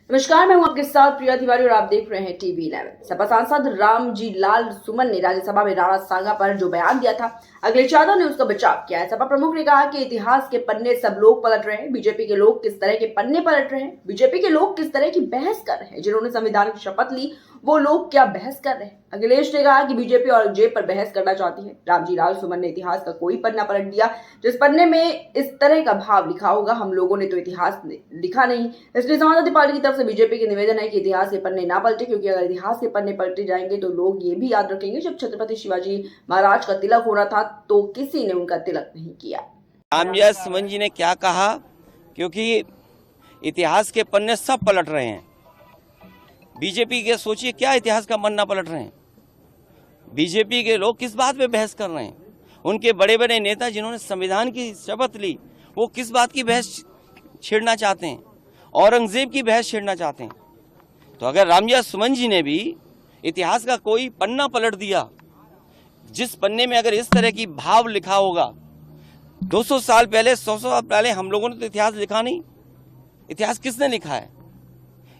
नमस्कार, मैं हूं आपके साथ प्रिया तिवारी और आप देख रहे हैं TV11। सपा सांसद रामजी लाल सुमन ने राज्यसभा में राणा सांगा पर जो बयान दिया था, अखिलेश यादव ने उसका बचाव किया है। सपा प्रमुख ने कहा कि इतिहास के पन्ने सब लोग पलट रहे हैं। बीजेपी के लोग किस तरह के पन्ने पलट रहे हैं, बीजेपी के लोग किस तरह की बहस कर रहे हैं। जिन्होंने संविधान की शपथ ली वो लोग क्या बहस कर रहे हैं। अखिलेश ने कहा कि बीजेपी औरंगजेब पर बहस करना चाहती है। रामजी लाल सुमन ने इतिहास का कोई पन्ना पलट दिया जिस पन्ने में इस तरह का भाव लिखा होगा। हम लोगों ने तो इतिहास लिखा नहीं। इसलिए समाजवादी पार्टी की तरफ से बीजेपी के निवेदन है कि इतिहास के पन्ने ना पलटे, क्योंकि अगर इतिहास के पन्ने पलटे जाएंगे तो लोग ये भी याद रखेंगे जब छत्रपति शिवाजी महाराज का तिलक होना था तो किसी ने उनका तिलक नहीं किया। रामजी सुमन जी ने क्या कहा, क्योंकि इतिहास के पन्ने सब पलट रहे हैं। बीजेपी के सोचिए क्या इतिहास का पन्ना पलट रहे हैं। बीजेपी के लोग किस बात पे बहस कर रहे हैं। उनके बड़े बड़े नेता जिन्होंने संविधान की शपथ ली वो किस बात की बहस छेड़ना चाहते हैं, औरंगजेब की बहस छेड़ना चाहते हैं। तो अगर रामजी सुमन जी ने भी इतिहास का कोई पन्ना पलट दिया जिस पन्ने में अगर इस तरह की भाव लिखा होगा, 200 साल पहले 100 साल पहले हम लोगों ने तो इतिहास लिखा नहीं। इतिहास किसने लिखा है।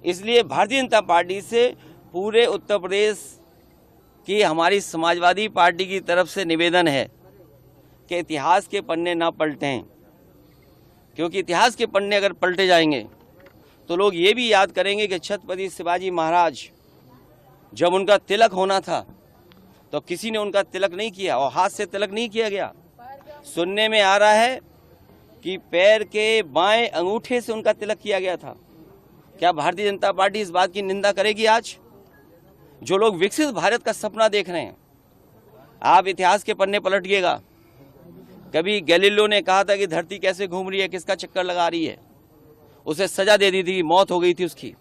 इसलिए भारतीय जनता पार्टी से पूरे उत्तर प्रदेश की हमारी समाजवादी पार्टी की तरफ से निवेदन है कि इतिहास के पन्ने ना पलटें, क्योंकि इतिहास के पन्ने अगर पलटे जाएंगे तो लोग ये भी याद करेंगे कि छत्रपति शिवाजी महाराज जब उनका तिलक होना था तो किसी ने उनका तिलक नहीं किया और हाथ से तिलक नहीं किया गया। सुनने में आ रहा है कि पैर के बाएं अंगूठे से उनका तिलक किया गया था। क्या भारतीय जनता पार्टी इस बात की निंदा करेगी? आज जो लोग विकसित भारत का सपना देख रहे हैं, आप इतिहास के पन्ने पलटिएगा। कभी गैलीलियो ने कहा था कि धरती कैसे घूम रही है, किसका चक्कर लगा रही है, उसे सजा दे दी थी, मौत हो गई थी उसकी।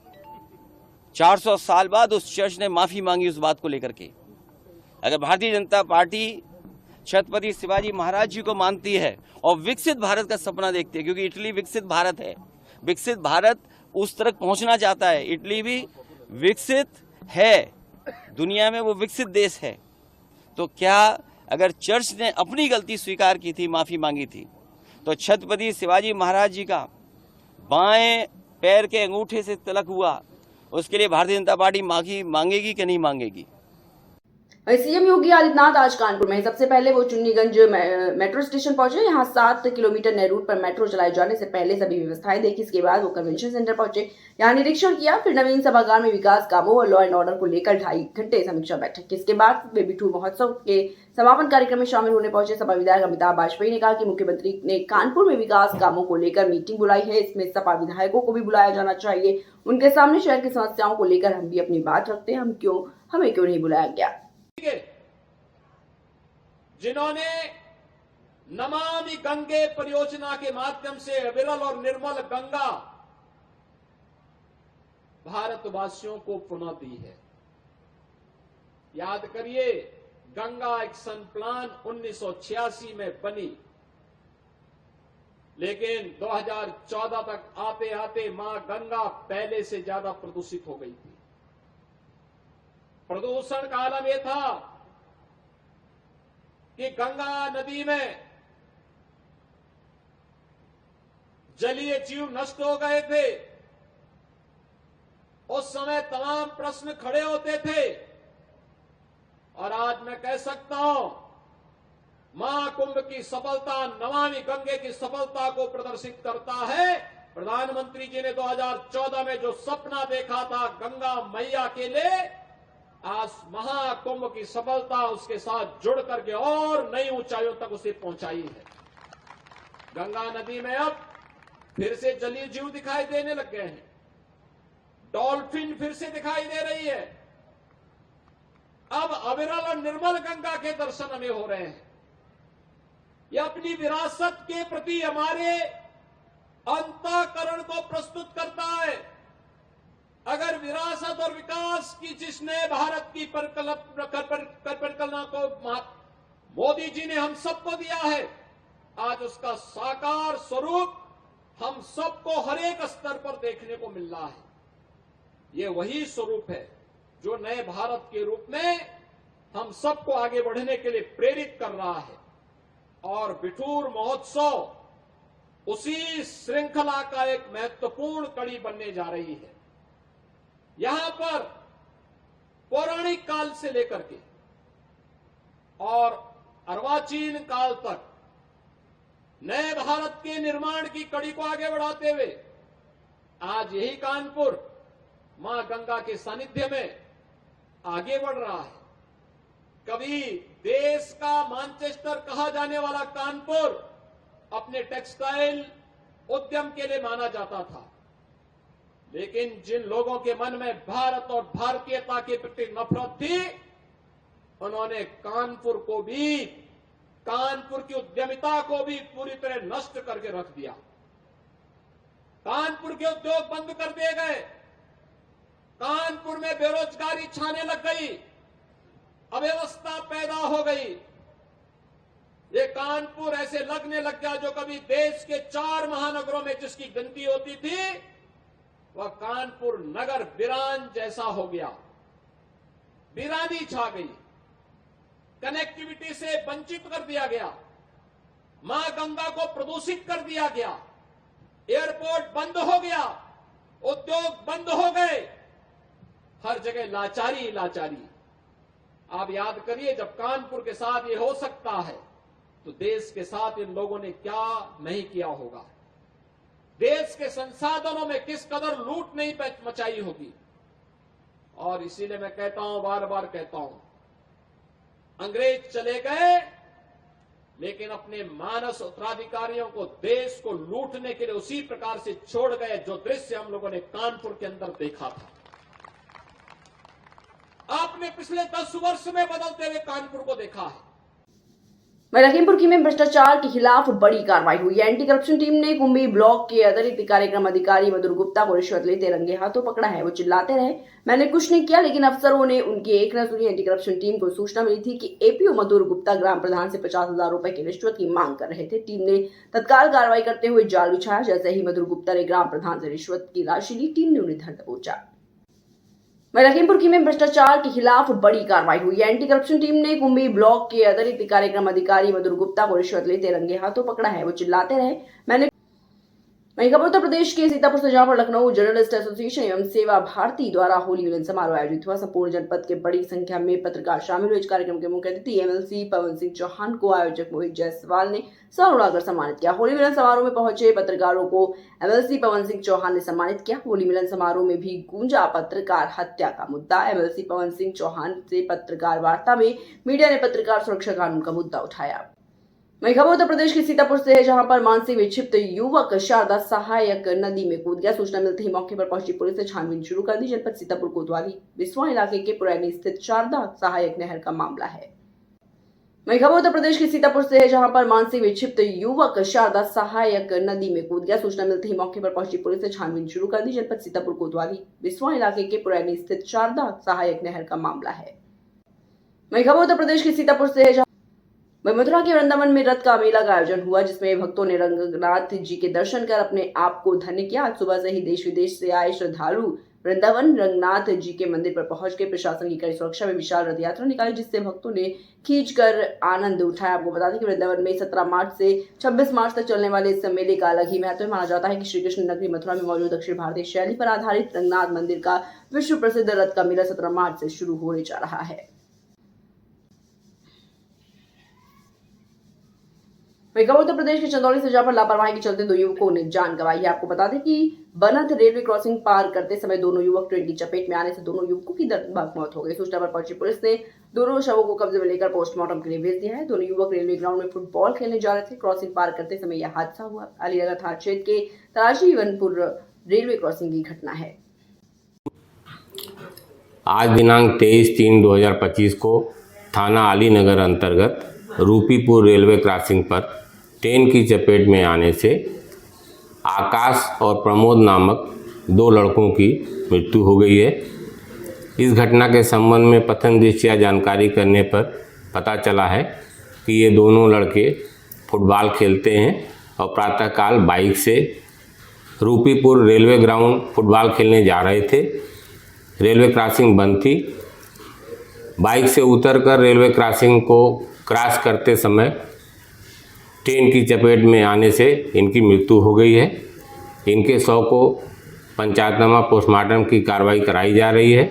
400 साल बाद उस चर्च ने माफी मांगी उस बात को लेकर के। अगर भारतीय जनता पार्टी छत्रपति शिवाजी महाराज जी को मानती है और विकसित भारत का सपना देखती है, क्योंकि इटली विकसित भारत है, विकसित भारत उस तरफ पहुंचना चाहता है। इटली भी विकसित है, दुनिया में वो विकसित देश है। तो क्या अगर चर्च ने अपनी गलती स्वीकार की थी, माफी मांगी थी, तो छत्रपति शिवाजी महाराज जी का बाएं पैर के अंगूठे से तिलक हुआ, उसके लिए भारतीय जनता पार्टी माफी मांगेगी कि नहीं मांगेगी? सीएम योगी आदित्यनाथ आज कानपुर में सबसे पहले वो चुन्नीगंज मेट्रो स्टेशन पहुंचे। यहाँ 7 किलोमीटर नए रूट पर मेट्रो चलाए जाने से पहले सभी व्यवस्थाएं देखी। इसके बाद वो कन्वेंशन सेंटर पहुंचे, यहाँ निरीक्षण किया। फिर नवीन सभागार में विकास कामों और लॉ एंड ऑर्डर को लेकर 2.5 घंटे समीक्षा बैठक की। इसके बाद वे बिठूर महोत्सव के समापन कार्यक्रम में शामिल होने पहुंचे। सपा विधायक अमिताभ वाजपेयी ने कहा कि मुख्यमंत्री ने कानपुर में विकास कामों को लेकर मीटिंग बुलाई है, इसमें सपा विधायकों को भी बुलाया जाना चाहिए। उनके सामने शहर की समस्याओं को लेकर हम भी अपनी बात रखते हैं, हमें क्यों नहीं बुलाया गया। जिन्होंने नमामि गंगे परियोजना के माध्यम से अविरल और निर्मल गंगा भारतवासियों को पुनः दी है। याद करिए, गंगा एक्शन प्लान 1986 में बनी, लेकिन 2014 तक आते आते मां गंगा पहले से ज्यादा प्रदूषित हो गई थी। प्रदूषण का आलम यह था कि गंगा नदी में जलीय जीव नष्ट हो गए थे। उस समय तमाम प्रश्न खड़े होते थे और आज मैं कह सकता हूं, महाकुंभ की सफलता नमामि गंगे की सफलता को प्रदर्शित करता है। प्रधानमंत्री जी ने 2014 में जो सपना देखा था गंगा मैया के लिए, आज महाकुंभ की सफलता उसके साथ जुड़ करके और नई ऊंचाइयों तक उसे पहुंचाई है। गंगा नदी में अब फिर से जलीय जीव दिखाई देने लग गए हैं। डॉल्फिन फिर से दिखाई दे रही है। अब अविरल और निर्मल गंगा के दर्शन हमें हो रहे हैं। यह अपनी विरासत के प्रति हमारे अंतःकरण को प्रस्तुत करता है। अगर विरासत और विकास की जिसने भारत की परिकल्पना को मोदी जी ने हम सबको दिया है, आज उसका साकार स्वरूप हम सबको हर एक स्तर पर देखने को मिल रहा है। ये वही स्वरूप है जो नए भारत के रूप में हम सबको आगे बढ़ने के लिए प्रेरित कर रहा है। और बिठूर महोत्सव उसी श्रृंखला का एक महत्वपूर्ण कड़ी बनने जा रही है। यहां पर पौराणिक काल से लेकर के और अर्वाचीन काल तक नए भारत के निर्माण की कड़ी को आगे बढ़ाते हुए आज यही कानपुर मां गंगा के सानिध्य में आगे बढ़ रहा है। कभी देश का मैनचेस्टर कहा जाने वाला कानपुर अपने टेक्सटाइल उद्यम के लिए माना जाता था, लेकिन जिन लोगों के मन में भारत और भारतीयता के प्रति नफरत थी, उन्होंने कानपुर को भी, कानपुर की उद्यमिता को भी पूरी तरह नष्ट करके रख दिया। कानपुर के उद्योग बंद कर दिए गए, कानपुर में बेरोजगारी छाने लग गई, अव्यवस्था पैदा हो गई। ये कानपुर ऐसे लगने लग गया जो कभी देश के 4 महानगरों में जिसकी गिनती होती थी, वह कानपुर नगर वीरान जैसा हो गया। वीरानी छा गई, कनेक्टिविटी से वंचित कर दिया गया, मां गंगा को प्रदूषित कर दिया गया, एयरपोर्ट बंद हो गया, उद्योग बंद हो गए, हर जगह लाचारी लाचारी। आप याद करिए, जब कानपुर के साथ ये हो सकता है तो देश के साथ इन लोगों ने क्या नहीं किया होगा, देश के संसाधनों में किस कदर लूट नहीं मचाई होगी। और इसीलिए मैं कहता हूं, बार बार कहता हूं, अंग्रेज चले गए लेकिन अपने मानस उत्तराधिकारियों को, देश को लूटने के लिए उसी प्रकार से छोड़ गए जो दृश्य हम लोगों ने कानपुर के अंदर देखा था। आपने पिछले 10 वर्ष में बदलते हुए कानपुर को देखा है। लखीमपुर खीरी में भ्रष्टाचार के खिलाफ बड़ी कार्रवाई हुई। एंटी करप्शन टीम ने कुंभी ब्लॉक के अतिरिक्त कार्यक्रम अधिकारी मधुर गुप्ता को रिश्वत लेते रंगे हाथों पकड़ा है। वो चिल्लाते रहे, मैंने कुछ नहीं किया, लेकिन अफसरों ने उनकी एक न सुनी। एंटी करप्शन टीम को सूचना मिली थी कि एपीओ मधुर गुप्ता ग्राम प्रधान से 50,000 रुपए की रिश्वत की मांग कर रहे थे। टीम ने तत्काल कार्रवाई करते हुए जाल बिछाया। जैसे ही मधुर गुप्ता ने ग्राम प्रधान से रिश्वत की राशि ली, टीम ने उन्हें धर दबोचा। लखीमपुर खीरी में भ्रष्टाचार के खिलाफ बड़ी कार्रवाई हुई। एंटी करप्शन टीम ने कुंभी ब्लॉक के अतिरिक्त कार्यक्रम अधिकारी मधुर गुप्ता को रिश्वत लेते रंगे हाथों पकड़ा है। वो चिल्लाते रहे, मैंने वहीं खबर उत्तर प्रदेश के सीतापुर से, जहां पर लखनऊ जर्नलिस्ट एसोसिएशन एवं सेवा भारती द्वारा होली मिलन समारोह आयोजित हुआ। संपूर्ण जनपद के बड़ी संख्या में पत्रकार शामिल हुए। इस कार्यक्रम के मुख्य अतिथि एमएलसी पवन सिंह चौहान को आयोजक मोहित जायसवाल ने सर उड़ाकर सम्मानित किया। होली मिलन समारोह में पहुंचे पत्रकारों को एमएलसी पवन सिंह चौहान ने सम्मानित किया। होली मिलन समारोह में भी गूंजा पत्रकार हत्या का मुद्दा। एमएलसी पवन सिंह चौहान से पत्रकार वार्ता में मीडिया ने पत्रकार सुरक्षा कानून का मुद्दा उठाया। वहीं खबर उत्तर प्रदेश के सीतापुर से है, जहां पर मानसिक विक्षिप्त युवक शारदा सहायक नदी में कूद गया। सूचना मिलते ही मौके पर पहुंची पुलिस ने छानबीन शुरू कर दी। जनपद सीतापुर कोतवाली बिस्वा इलाके के पुरैनी स्थित शारदा सहायक नहर का मामला है। वहीं खबर उत्तर प्रदेश के सीतापुर से है, जहां पर मानसिक विक्षिप्त युवक शारदा सहायक नदी में कूद गया। सूचना मिलते ही मौके पर पहुंची पुलिस ने छानबीन शुरू कर दी। जनपद सीतापुर कोतवाली बिस्वा इलाके के पुरैनी स्थित शारदा सहायक नहर का मामला है। वहीं खबर उत्तर प्रदेश के सीतापुर से है, मथुरा के वृंदावन में रथ का मेला का आयोजन हुआ, जिसमें भक्तों ने रंगनाथ जी के दर्शन कर अपने आप को धन्य किया। आज सुबह से ही देश विदेश से आए श्रद्धालु वृंदावन रंगनाथ जी के मंदिर पर पहुंच के प्रशासन की कड़ी सुरक्षा में विशाल रथ यात्रा निकाली, जिससे भक्तों ने खींचकर आनंद उठाया। आपको बता दें कि वृंदावन में 17 मार्च से 26 मार्च तक चलने वाले इस मेले का अलग ही महत्व माना जाता है कि श्री कृष्ण नगरी मथुरा में मौजूद दक्षिण भारतीय शैली पर आधारित रंगनाथ मंदिर का विश्व प्रसिद्ध रथ का मेला 17 मार्च से शुरू होने जा रहा है। उत्तर प्रदेश के चंदौली से, जहां पर लापरवाही के चलते 2 युवकों ने जान गंवाई है। आपको बता दें कि बनत रेलवे क्रॉसिंग पार करते समय दोनों युवक ट्रेन की चपेट में आने से दोनों युवकों की दर्दनाक मौत हो गई। सूचना पर पहुंची पुलिस ने दोनों शवों को कब्जे में लेकर पोस्टमार्टम के लिए भेज दिया है। दोनों युवक रेलवे ग्राउंड में फुटबॉल खेलने जा रहे थे। क्रॉसिंग पार करते समय यह हादसा हुआ। अलीनगर थाना क्षेत्र के तराशीवनपुर रेलवे क्रॉसिंग की घटना है। आज दिनांक 23/3/2025 को थाना अलीनगर अंतर्गत रूपीपुर रेलवे क्रॉसिंग पर ट्रेन की चपेट में आने से आकाश और प्रमोद नामक 2 लड़कों की मृत्यु हो गई है। इस घटना के संबंध में प्रथम दृष्टया जानकारी करने पर पता चला है कि ये दोनों लड़के फुटबॉल खेलते हैं और प्रातःकाल बाइक से रूपीपुर रेलवे ग्राउंड फुटबॉल खेलने जा रहे थे। रेलवे क्रॉसिंग बंद थी। बाइक से उतरकर रेलवे क्रॉसिंग को क्रॉस करते समय ट्रेन की चपेट में आने से इनकी मृत्यु हो गई है। इनके शव को पंचायतनामा पोस्टमार्टम की कार्रवाई कराई जा रही है।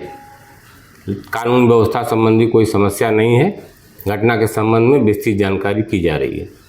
कानून व्यवस्था संबंधी कोई समस्या नहीं है। घटना के संबंध में विस्तृत जानकारी की जा रही है।